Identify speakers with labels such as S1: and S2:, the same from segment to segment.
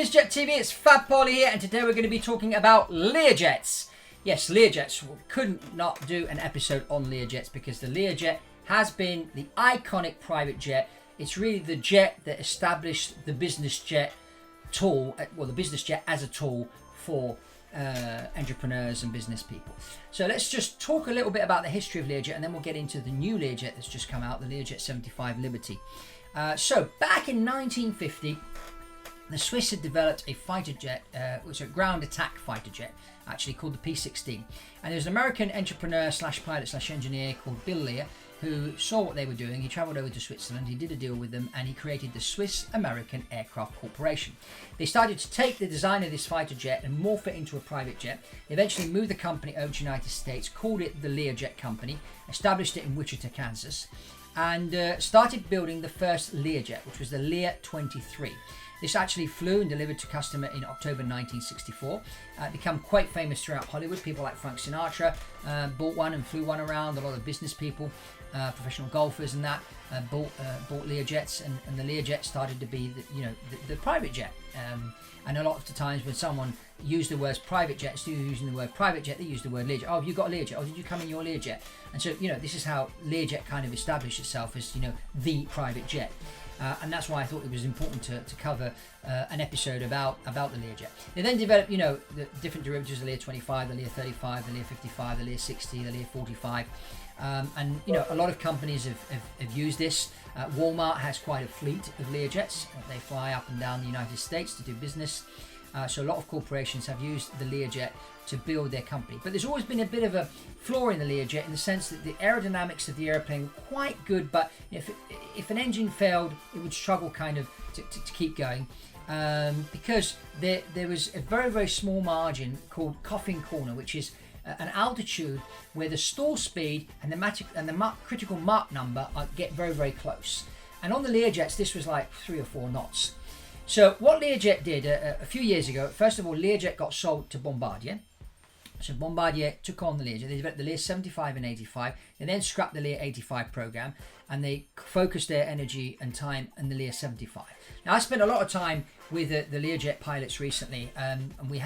S1: Biz Jet TV, it's Fab Poli here, and today we're going to be talking about Learjets. Yes, Learjets. We couldn't not do an episode on Learjets because the Learjet has been the iconic private jet. It's really the jet that established the business jet tool, well, the business jet as a tool for entrepreneurs and business people. So let's just talk a little bit about the history of Learjet, and then we'll get into the new Learjet that's just come out, the Learjet 75 Liberty. So back in 1950, the Swiss had developed a fighter jet, which was a ground attack fighter jet, actually called the P-16. And there was an American entrepreneur slash pilot slash engineer called Bill Lear who saw what they were doing. He travelled over to Switzerland, he did a deal with them, and he created the Swiss American Aircraft Corporation. They started to take the design of this fighter jet and morph it into a private jet. They eventually moved the company over to the United States, called it the Learjet Company, established it in Wichita, Kansas, and started building the first Learjet, which was the Lear 23. This actually flew and delivered to customer in October 1964. Become quite famous throughout Hollywood. People like Frank Sinatra bought one and flew one around. A lot of business people, professional golfers and that, bought Learjets, and the Learjet started to be the private jet. And a lot of the times when someone used the words private jet, instead of using the word private jet, they used the word Learjet. Oh, have you got a Learjet? Oh, did you come in your Learjet? And so, this is how Learjet kind of established itself as, the private jet. And that's why I thought it was important to cover an episode about the Learjet. They then developed, the different derivatives, the Lear 25, the Lear 35, the Lear 55, the Lear 60, the Lear 45. And a lot of companies have used this. Walmart has quite a fleet of Learjets. They fly up and down the United States to do business. So a lot of corporations have used the Learjet to build their company. But there's always been a bit of a flaw in the Learjet in the sense that the aerodynamics of the airplane were quite good, but if an engine failed, it would struggle kind of to keep going. Because there was a very, very small margin called coffin corner, which is an altitude where the stall speed and the critical Mach number get very, very close. And on the Learjets, this was like 3 or 4 knots. So what Learjet did a few years ago, first of all, Learjet got sold to Bombardier. So Bombardier took on the Learjet. They developed the Lear 75 and 85. They then scrapped the Lear 85 program, and they focused their energy and time on the Lear 75. Now, I spent a lot of time with the Learjet pilots recently, and we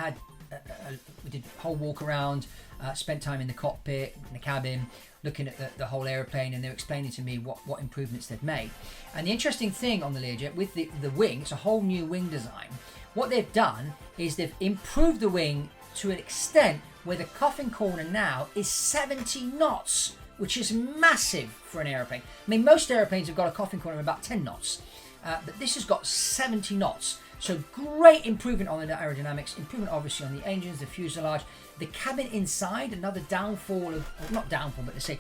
S1: did a whole walk around, spent time in the cockpit, in the cabin, looking at the whole aeroplane, and they're explaining to me what improvements they've made. And the interesting thing on the Learjet with the wing, it's a whole new wing design. What they've done is they've improved the wing to an extent where the coffin corner now is 70 knots, which is massive for an aeroplane. I mean, most airplanes have got a coffin corner of about 10 knots, but this has got 70 knots. So great improvement on the aerodynamics, improvement obviously on the engines, the fuselage, the cabin inside. Another downfall not downfall, but let's say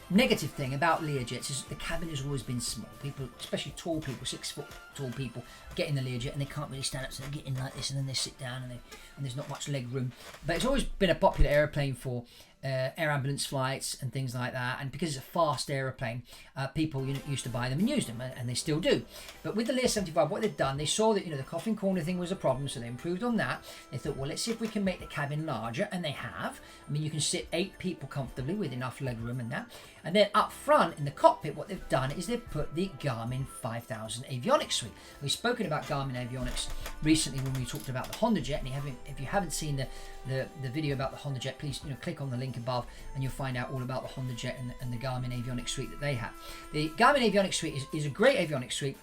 S1: negative thing about Learjets is the cabin has always been small. People, especially tall people, 6 foot tall people, get in the Learjet and they can't really stand up, so they get in like this and then they sit down and there's not much leg room. But it's always been a popular airplane for air ambulance flights and things like that, and because it's a fast aeroplane, people used to buy them and use them, and they still do. But with the Lear 75, what they've done, they saw that the coffin corner thing was a problem, so they improved on that. They thought, well, let's see if we can make the cabin larger, and they have. I mean, you can sit 8 people comfortably with enough leg room and that. And then up front in the cockpit, what they've done is they've put the Garmin 5000 avionics suite. We've spoken about Garmin avionics recently when we talked about the Honda Jet, and if you haven't seen the video about the Honda Jet, please click on the link above and you'll find out all about the Honda Jet and the Garmin avionics suite that they have. The Garmin avionics suite is a great avionics suite,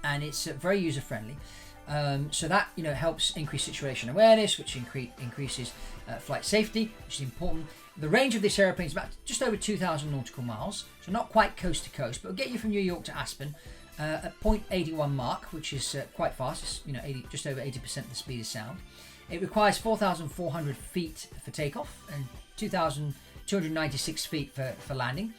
S1: and it's very user friendly. So that helps increase situation awareness, which increases flight safety, which is important. The range of this airplane is about just over 2,000 nautical miles, so not quite coast to coast, but it'll get you from New York to Aspen at 0.81 Mach, which is quite fast. It's just over 80% of the speed of sound. It requires 4,400 feet for takeoff and 2,296 feet for landing.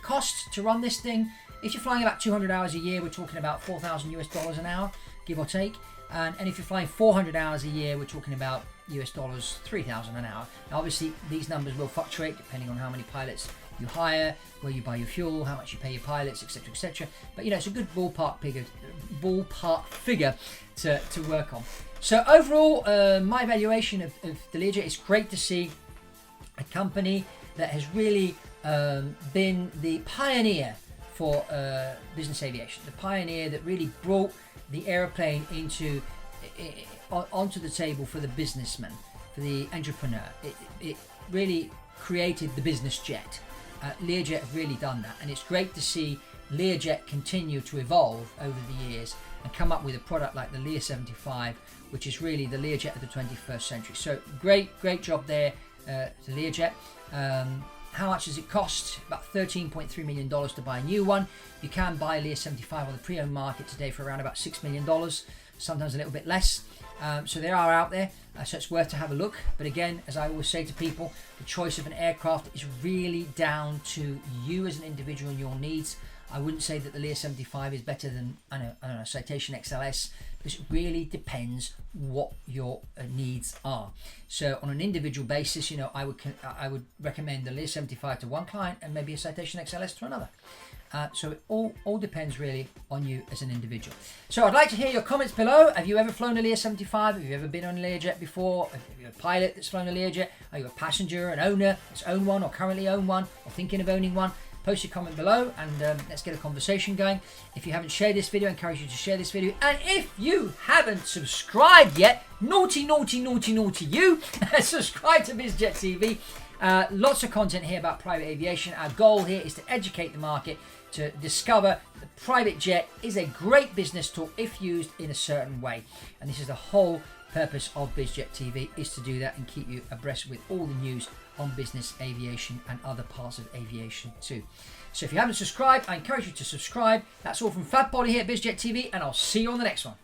S1: Cost to run this thing, if you're flying about 200 hours a year, we're talking about $4,000 an hour, give or take. And if you're flying 400 hours a year, we're talking about $3,000 an hour. Now, obviously, these numbers will fluctuate depending on how many pilots you hire, where you buy your fuel, how much you pay your pilots, etc., etc. But it's a good ballpark figure to work on. So overall, my evaluation of the Learjet is great to see a company that has really been the pioneer for business aviation. The pioneer that really brought the aeroplane onto the table for the businessman, for the entrepreneur. It really created the business jet. Learjet have really done that, and it's great to see Learjet continue to evolve over the years and come up with a product like the Lear 75, which is really the Learjet of the 21st century. So great job there to Learjet. How much does it cost? About $13.3 million to buy a new one. You can buy a Lear 75 on the pre-owned market today for around about $6 million, sometimes a little bit less. So they are out there, so it's worth to have a look. But again, as I always say to people, the choice of an aircraft is really down to you as an individual and your needs. I wouldn't say that the Lear 75 is better than I don't know, Citation XLS, because it really depends what your needs are. So on an individual basis, I would recommend the Lear 75 to one client and maybe a Citation XLS to another. So it all depends really on you as an individual. So I'd like to hear your comments below. Have you ever flown a Lear 75? Have you ever been on a Learjet before? Are you a pilot that's flown a Learjet? Are you a passenger, an owner that's owned one or currently own one or thinking of owning one? Post your comment below and let's get a conversation going. If you haven't shared this video, I encourage you to share this video. And if you haven't subscribed yet, naughty you, subscribe to Biz Jet TV. Lots of content here about private aviation. Our goal here is to educate the market to discover the private jet is a great business tool if used in a certain way. And this is the whole purpose of Biz Jet TV, is to do that and keep you abreast with all the news on business aviation and other parts of aviation too. So if you haven't subscribed, I encourage you to subscribe. That's all from Fab Poli here at Biz Jet TV, and I'll see you on the next one.